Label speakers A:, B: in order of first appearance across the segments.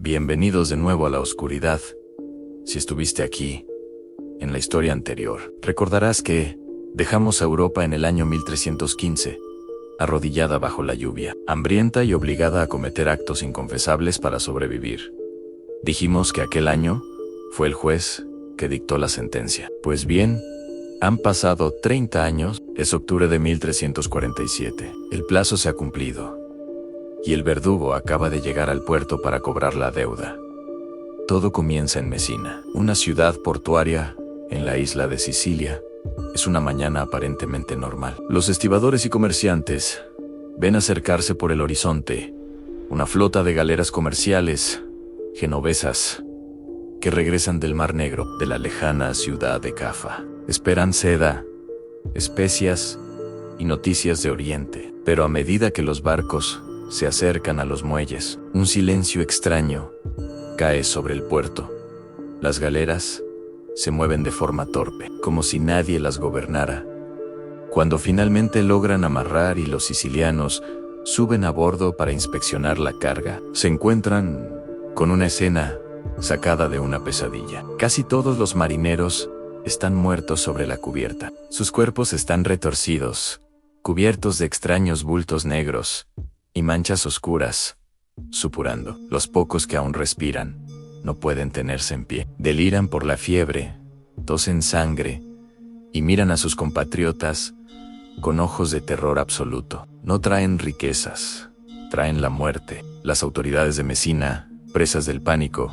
A: Bienvenidos de nuevo a la oscuridad. Si estuviste aquí, en la historia anterior, recordarás que dejamos a Europa en el año 1315, arrodillada bajo la lluvia, hambrienta y obligada a cometer actos inconfesables para sobrevivir. Dijimos que aquel año fue el juez que dictó la sentencia. Pues bien, han pasado 30 años, es octubre de 1347. El plazo se ha cumplido y el verdugo acaba de llegar al puerto para cobrar la deuda. Todo comienza en Messina, una ciudad portuaria en la isla de Sicilia. Es una mañana aparentemente normal. Los estibadores y comerciantes ven acercarse por el horizonte una flota de galeras comerciales genovesas que regresan del Mar Negro, de la lejana ciudad de Cafa. Esperan seda, especias y noticias de Oriente. Pero a medida que los barcos se acercan a los muelles, un silencio extraño cae sobre el puerto. Las galeras se mueven de forma torpe, como si nadie las gobernara. Cuando finalmente logran amarrar y los sicilianos suben a bordo para inspeccionar la carga, se encuentran con una escena sacada de una pesadilla. Casi todos los marineros están muertos sobre la cubierta. Sus cuerpos están retorcidos, cubiertos de extraños bultos negros y manchas oscuras, supurando. Los pocos que aún respiran no pueden tenerse en pie. Deliran por la fiebre, tosen sangre y miran a sus compatriotas con ojos de terror absoluto. No traen riquezas, traen la muerte. Las autoridades de Messina, presas del pánico,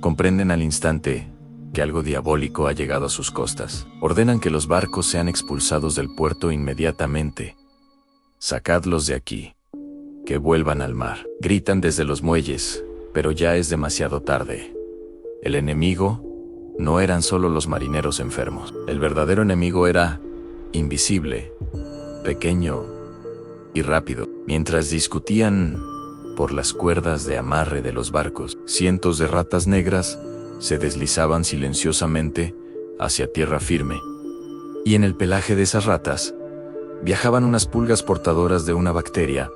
A: comprenden al instante que algo diabólico ha llegado a sus costas. Ordenan que los barcos sean expulsados del puerto inmediatamente. Sacadlos de aquí, que vuelvan al mar. Gritan desde los muelles, pero ya es demasiado tarde. El enemigo no eran solo los marineros enfermos. El verdadero enemigo era invisible, pequeño y rápido. Mientras discutían por las cuerdas de amarre de los barcos, cientos de ratas negras se deslizaban silenciosamente hacia tierra firme. Y en el pelaje de esas ratas viajaban unas pulgas portadoras de una bacteria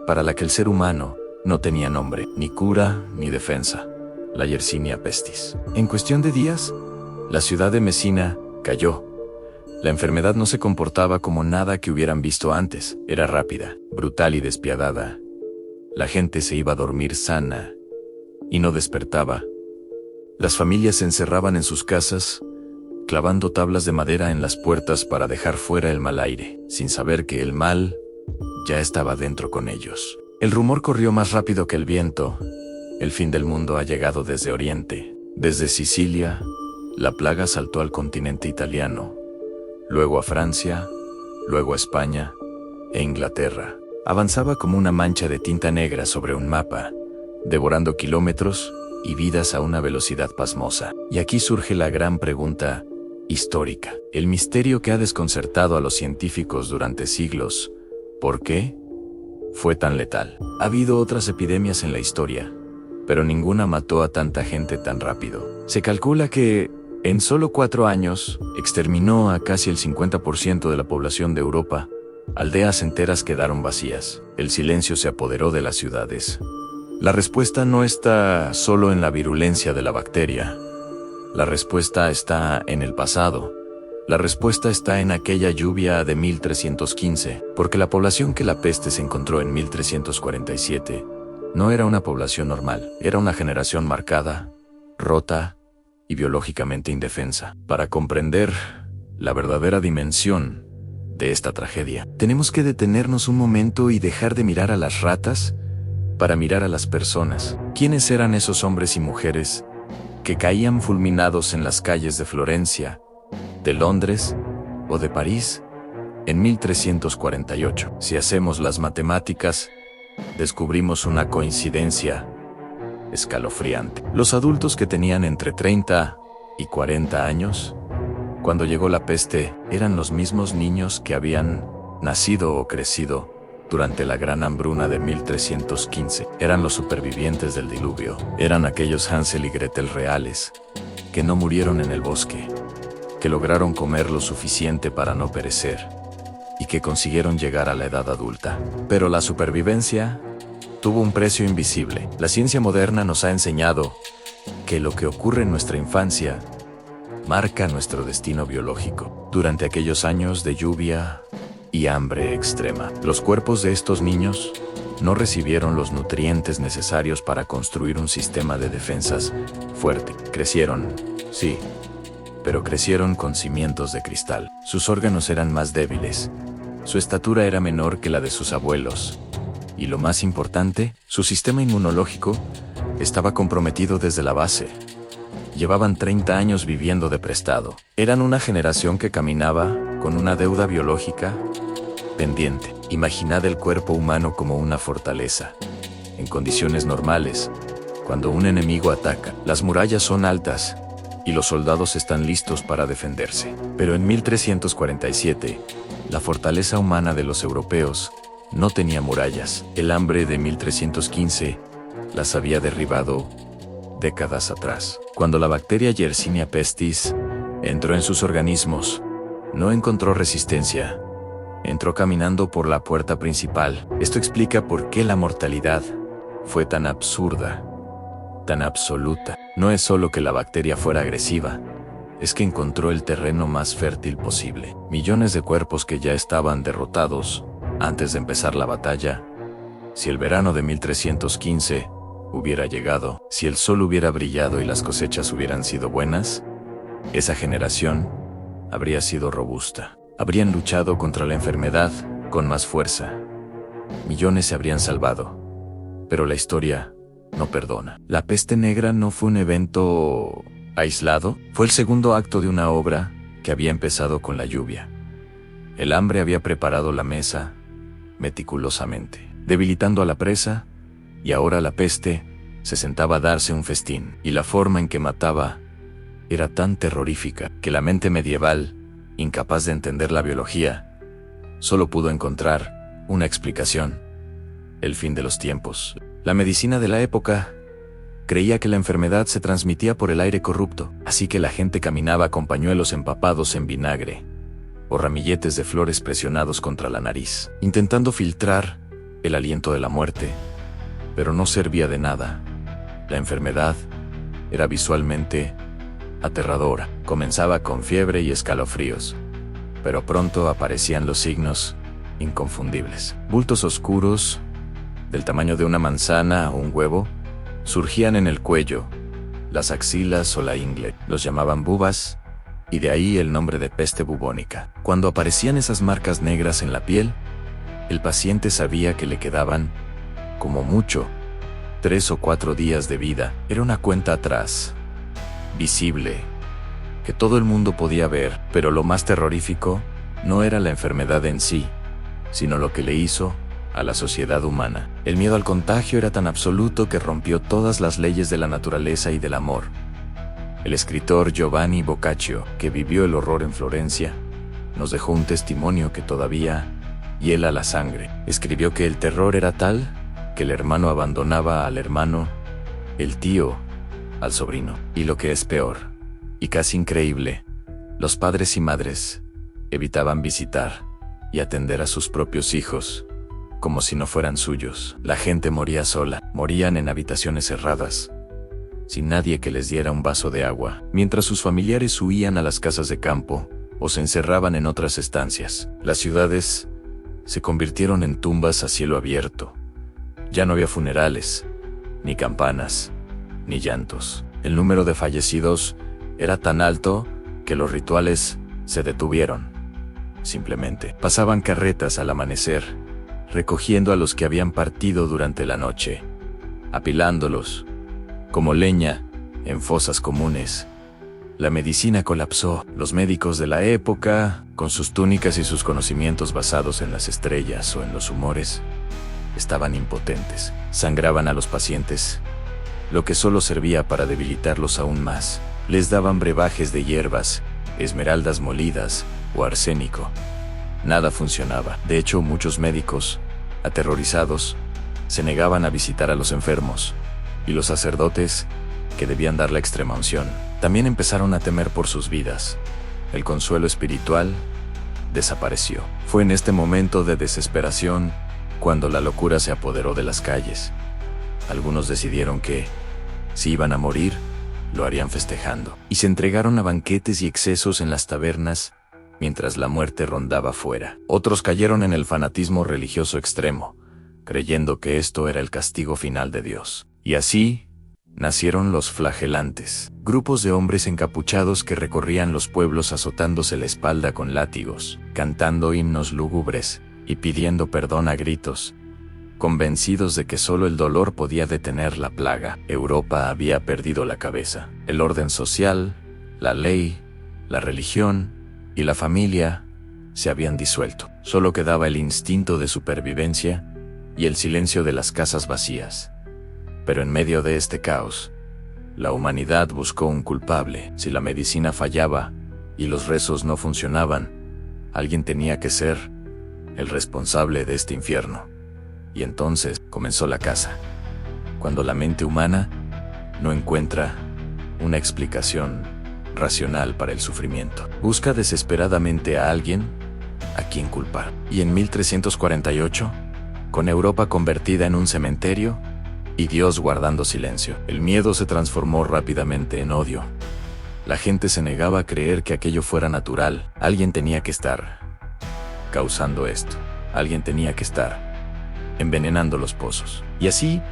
A: para la que el ser humano no tenía nombre, ni cura, ni defensa: la Yersinia pestis. En cuestión de días, la ciudad de Messina cayó. La enfermedad no se comportaba como nada que hubieran visto antes. Era rápida, brutal y despiadada. La gente se iba a dormir sana y no despertaba. Las familias se encerraban en sus casas, clavando tablas de madera en las puertas para dejar fuera el mal aire, sin saber que el mal ya estaba dentro con ellos. El rumor corrió más rápido que el viento. El fin del mundo ha llegado desde Oriente. Desde Sicilia, la plaga saltó al continente italiano, luego a Francia, luego a España e Inglaterra. Avanzaba como una mancha de tinta negra sobre un mapa, devorando kilómetros y vidas a una velocidad pasmosa. Y aquí surge la gran pregunta histórica, el misterio que ha desconcertado a los científicos durante siglos. ¿Por qué fue tan letal? Ha habido otras epidemias en la historia, pero ninguna mató a tanta gente tan rápido. Se calcula que en solo 4 años exterminó a casi el 50% de la población de Europa. Aldeas enteras quedaron vacías. El silencio se apoderó de las ciudades. La respuesta no está solo en la virulencia de la bacteria. La respuesta está en el pasado. La respuesta está en aquella lluvia de 1315, porque la población que la peste se encontró en 1347 no era una población normal, era una generación marcada, rota y biológicamente indefensa. Para comprender la verdadera dimensión de esta tragedia, tenemos que detenernos un momento y dejar de mirar a las ratas para mirar a las personas. ¿Quiénes eran esos hombres y mujeres que caían fulminados en las calles de Florencia, de Londres o de París en 1348? Si hacemos las matemáticas, descubrimos una coincidencia escalofriante. Los adultos que tenían entre 30 y 40 años, cuando llegó la peste, eran los mismos niños que habían nacido o crecido durante la gran hambruna de 1315. Eran los supervivientes del diluvio. Eran aquellos Hansel y Gretel reales, que no murieron en el bosque, que lograron comer lo suficiente para no perecer y que consiguieron llegar a la edad adulta. Pero la supervivencia tuvo un precio invisible. La ciencia moderna nos ha enseñado que lo que ocurre en nuestra infancia marca nuestro destino biológico. Durante aquellos años de lluvia y hambre extrema, los cuerpos de estos niños no recibieron los nutrientes necesarios para construir un sistema de defensas fuerte. Crecieron, sí, pero crecieron con cimientos de cristal. Sus órganos eran más débiles, su estatura era menor que la de sus abuelos, y lo más importante, su sistema inmunológico estaba comprometido desde la base. Llevaban 30 años viviendo de prestado. Eran una generación que caminaba con una deuda biológica pendiente. Imaginad el cuerpo humano como una fortaleza. En condiciones normales, cuando un enemigo ataca, las murallas son altas y los soldados están listos para defenderse. Pero en 1347, la fortaleza humana de los europeos no tenía murallas. El hambre de 1315 las había derribado décadas atrás. Cuando la bacteria Yersinia pestis entró en sus organismos, no encontró resistencia. Entró caminando por la puerta principal. Esto explica por qué la mortalidad fue tan absurda, tan absoluta. No es solo que la bacteria fuera agresiva, es que encontró el terreno más fértil posible. Millones de cuerpos que ya estaban derrotados antes de empezar la batalla. Si el verano de 1315 hubiera llegado, si el sol hubiera brillado y las cosechas hubieran sido buenas, esa generación habría sido robusta. Habrían luchado contra la enfermedad con más fuerza. Millones se habrían salvado. Pero la historia no perdona. La peste negra no fue un evento aislado, fue el segundo acto de una obra que había empezado con la lluvia. El hambre había preparado la mesa meticulosamente, debilitando a la presa, y ahora la peste se sentaba a darse un festín, y la forma en que mataba era tan terrorífica que la mente medieval, incapaz de entender la biología, solo pudo encontrar una explicación: el fin de los tiempos. La medicina de la época creía que la enfermedad se transmitía por el aire corrupto, así que la gente caminaba con pañuelos empapados en vinagre o ramilletes de flores presionados contra la nariz, intentando filtrar el aliento de la muerte, pero no servía de nada. La enfermedad era visualmente aterradora. Comenzaba con fiebre y escalofríos, pero pronto aparecían los signos inconfundibles. Bultos oscuros, del tamaño de una manzana o un huevo, surgían en el cuello, las axilas o la ingle. Los llamaban bubas, y de ahí el nombre de peste bubónica. Cuando aparecían esas marcas negras en la piel, el paciente sabía que le quedaban, como mucho, 3 o 4 días de vida. Era una cuenta atrás, visible, que todo el mundo podía ver, pero lo más terrorífico no era la enfermedad en sí, sino lo que le hizo a la sociedad humana. El miedo al contagio era tan absoluto que rompió todas las leyes de la naturaleza y del amor. El escritor Giovanni Boccaccio, que vivió el horror en Florencia, nos dejó un testimonio que todavía hiela la sangre. Escribió que el terror era tal que el hermano abandonaba al hermano, el tío al sobrino. Y lo que es peor, y casi increíble, los padres y madres evitaban visitar y atender a sus propios hijos como si no fueran suyos. La gente moría sola, morían en habitaciones cerradas, sin nadie que les diera un vaso de agua, mientras sus familiares huían a las casas de campo o se encerraban en otras estancias. Las ciudades se convirtieron en tumbas a cielo abierto. Ya no había funerales, ni campanas, ni llantos. El número de fallecidos era tan alto que los rituales se detuvieron. Simplemente pasaban carretas al amanecer, recogiendo a los que habían partido durante la noche, apilándolos como leña en fosas comunes. La medicina colapsó. Los médicos de la época, con sus túnicas y sus conocimientos basados en las estrellas o en los humores, estaban impotentes. Sangraban a los pacientes, lo que solo servía para debilitarlos aún más. Les daban brebajes de hierbas, esmeraldas molidas o arsénico. Nada funcionaba. De hecho, muchos médicos, aterrorizados, se negaban a visitar a los enfermos, y los sacerdotes, que debían dar la extrema unción, también empezaron a temer por sus vidas. El consuelo espiritual desapareció. Fue en este momento de desesperación Cuando la locura se apoderó de las calles, algunos decidieron que, si iban a morir, lo harían festejando, y se entregaron a banquetes y excesos en las tabernas, mientras la muerte rondaba fuera. Otros cayeron en el fanatismo religioso extremo, creyendo que esto era el castigo final de Dios. Y así nacieron los flagelantes, grupos de hombres encapuchados que recorrían los pueblos azotándose la espalda con látigos, cantando himnos lúgubres y pidiendo perdón a gritos, convencidos de que solo el dolor podía detener la plaga. Europa había perdido la cabeza. El orden social, la ley, la religión y la familia se habían disuelto. Solo quedaba el instinto de supervivencia y el silencio de las casas vacías. Pero en medio de este caos, la humanidad buscó un culpable. Si la medicina fallaba y los rezos no funcionaban, alguien tenía que ser el responsable de este infierno. Y entonces comenzó la caza. Cuando la mente humana no encuentra una explicación racional para el sufrimiento, busca desesperadamente a alguien a quien culpar. Y en 1348, con Europa convertida en un cementerio y Dios guardando silencio, el miedo se transformó rápidamente en odio. La gente se negaba a creer que aquello fuera natural. Alguien tenía que estar causando esto. Alguien tenía que estar envenenando los pozos. Y así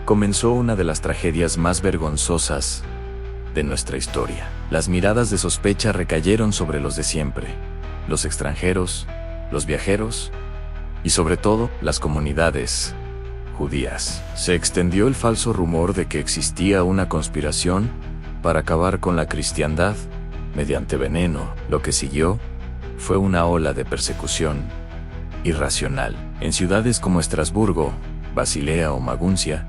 A: comenzó una de las tragedias más vergonzosas de nuestra historia. Las miradas de sospecha recayeron sobre los de siempre, los extranjeros, los viajeros y sobre todo las comunidades judías. Se extendió el falso rumor de que existía una conspiración para acabar con la cristiandad mediante veneno. Lo que siguió fue una ola de persecución irracional. En ciudades como Estrasburgo, Basilea o Maguncia,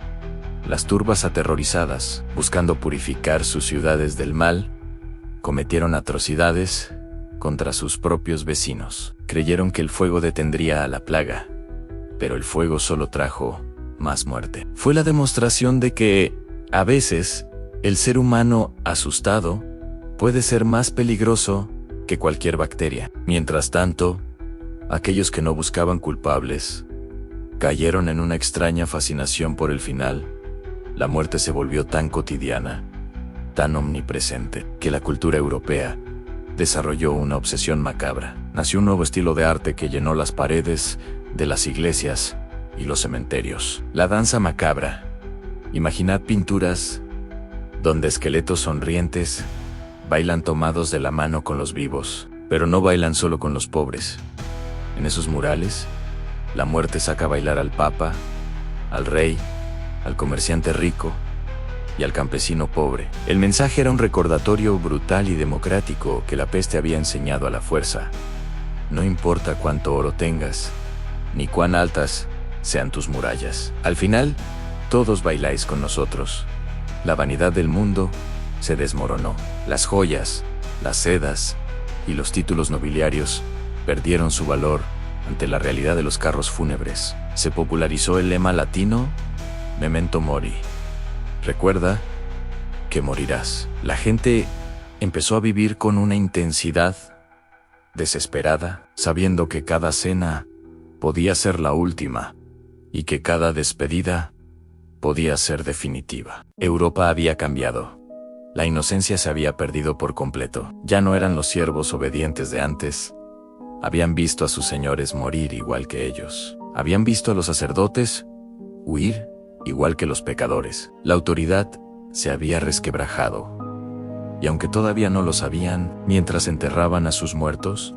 A: las turbas aterrorizadas, buscando purificar sus ciudades del mal, cometieron atrocidades contra sus propios vecinos. Creyeron que el fuego detendría a la plaga, pero el fuego solo trajo más muerte. Fue la demostración de que, a veces, el ser humano asustado puede ser más peligroso que cualquier bacteria. Mientras tanto, aquellos que no buscaban culpables cayeron en una extraña fascinación por el final. La muerte se volvió tan cotidiana, tan omnipresente, que la cultura europea desarrolló una obsesión macabra. Nació un nuevo estilo de arte que llenó las paredes de las iglesias y los cementerios. La danza macabra. Imaginad pinturas donde esqueletos sonrientes bailan tomados de la mano con los vivos, pero no bailan solo con los pobres. En esos murales, la muerte saca a bailar al papa, al rey, al comerciante rico y al campesino pobre. El mensaje era un recordatorio brutal y democrático que la peste había enseñado a la fuerza. No importa cuánto oro tengas, ni cuán altas sean tus murallas. Al final, todos bailáis con nosotros. La vanidad del mundo se desmoronó. Las joyas, las sedas y los títulos nobiliarios perdieron su valor ante la realidad de los carros fúnebres. Se popularizó el lema latino Memento Mori. Recuerda que morirás. La gente empezó a vivir con una intensidad desesperada, sabiendo que cada cena podía ser la última y que cada despedida podía ser definitiva. Europa había cambiado. La inocencia se había perdido por completo. Ya no eran los siervos obedientes de antes. Habían visto a sus señores morir igual que ellos. Habían visto a los sacerdotes huir igual que los pecadores. La autoridad se había resquebrajado. Y aunque todavía no lo sabían, mientras enterraban a sus muertos,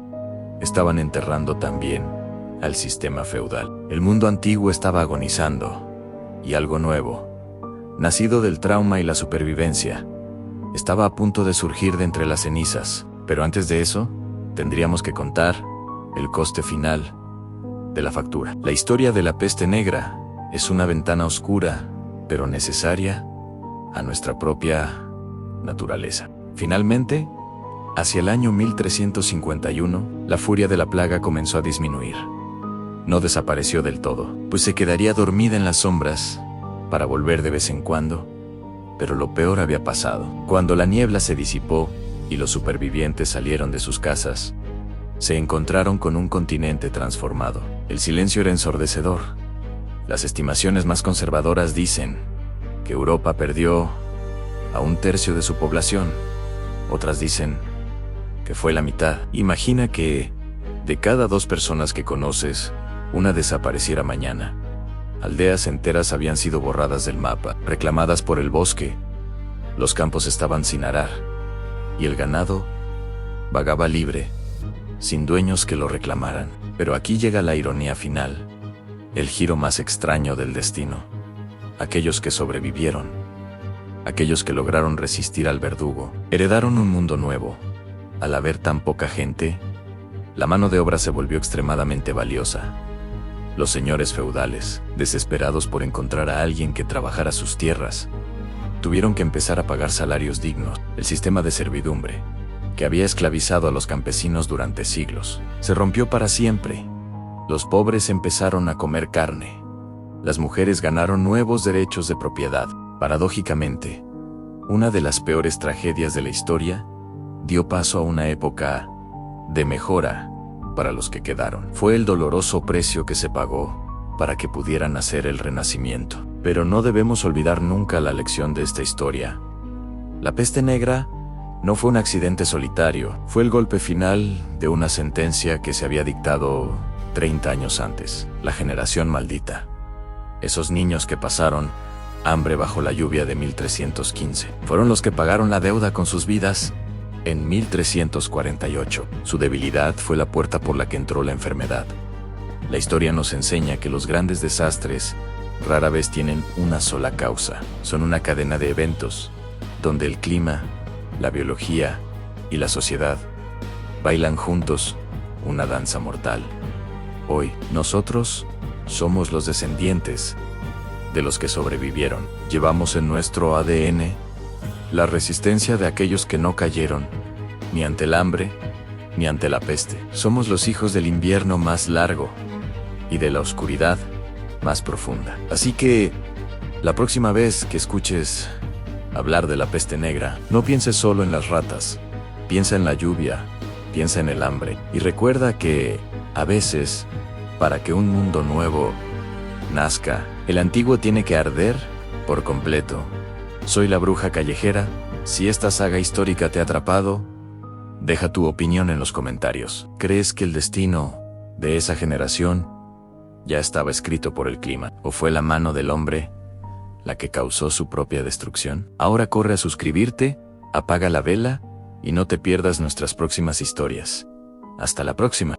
A: estaban enterrando también al sistema feudal. El mundo antiguo estaba agonizando, y algo nuevo, nacido del trauma y la supervivencia, estaba a punto de surgir de entre las cenizas. Pero antes de eso, tendríamos que contar el coste final de la factura. La historia de la peste negra es una ventana oscura, pero necesaria, a nuestra propia naturaleza. Finalmente, hacia el año 1351, la furia de la plaga comenzó a disminuir. No desapareció del todo, pues se quedaría dormida en las sombras para volver de vez en cuando, pero lo peor había pasado. Cuando la niebla se disipó y los supervivientes salieron de sus casas, se encontraron con un continente transformado. El silencio era ensordecedor, Las estimaciones más conservadoras dicen que Europa perdió a 1/3 de su población. Otras dicen que fue la mitad. Imagina que de cada 2 personas que conoces, una desapareciera mañana. Aldeas enteras habían sido borradas del mapa, reclamadas por el bosque. Los campos estaban sin arar, y el ganado vagaba libre, sin dueños que lo reclamaran. Pero aquí llega la ironía final, el giro más extraño del destino. Aquellos que sobrevivieron, aquellos que lograron resistir al verdugo, heredaron un mundo nuevo. Al haber tan poca gente, la mano de obra se volvió extremadamente valiosa. Los señores feudales, desesperados por encontrar a alguien que trabajara sus tierras, tuvieron que empezar a pagar salarios dignos. El sistema de servidumbre, que había esclavizado a los campesinos durante siglos, se rompió para siempre. Los pobres empezaron a comer carne. Las mujeres ganaron nuevos derechos de propiedad. Paradójicamente, una de las peores tragedias de la historia dio paso a una época de mejora para los que quedaron. Fue el doloroso precio que se pagó para que pudieran hacer el renacimiento. Pero no debemos olvidar nunca la lección de esta historia. La peste negra no fue un accidente solitario, fue el golpe final de una sentencia que se había dictado 30 años antes. La generación maldita. Esos niños que pasaron hambre bajo la lluvia de 1315. Fueron los que pagaron la deuda con sus vidas en 1348. Su debilidad fue la puerta por la que entró la enfermedad. La historia nos enseña que los grandes desastres rara vez tienen una sola causa. Son una cadena de eventos, donde el clima, la biología y la sociedad bailan juntos una danza mortal. Hoy, nosotros somos los descendientes de los que sobrevivieron. Llevamos en nuestro ADN la resistencia de aquellos que no cayeron, ni ante el hambre, ni ante la peste. Somos los hijos del invierno más largo y de la oscuridad más profunda. Así que, la próxima vez que escuches hablar de la peste negra, no pienses solo en las ratas, piensa en la lluvia, piensa en el hambre, y recuerda que, a veces, para que un mundo nuevo nazca, el antiguo tiene que arder por completo. Soy la Bruja Callejera. Si esta saga histórica te ha atrapado, deja tu opinión en los comentarios. ¿Crees que el destino de esa generación ya estaba escrito por el clima, o fue la mano del hombre la que causó su propia destrucción? Ahora corre a suscribirte, apaga la vela y no te pierdas nuestras próximas historias. Hasta la próxima.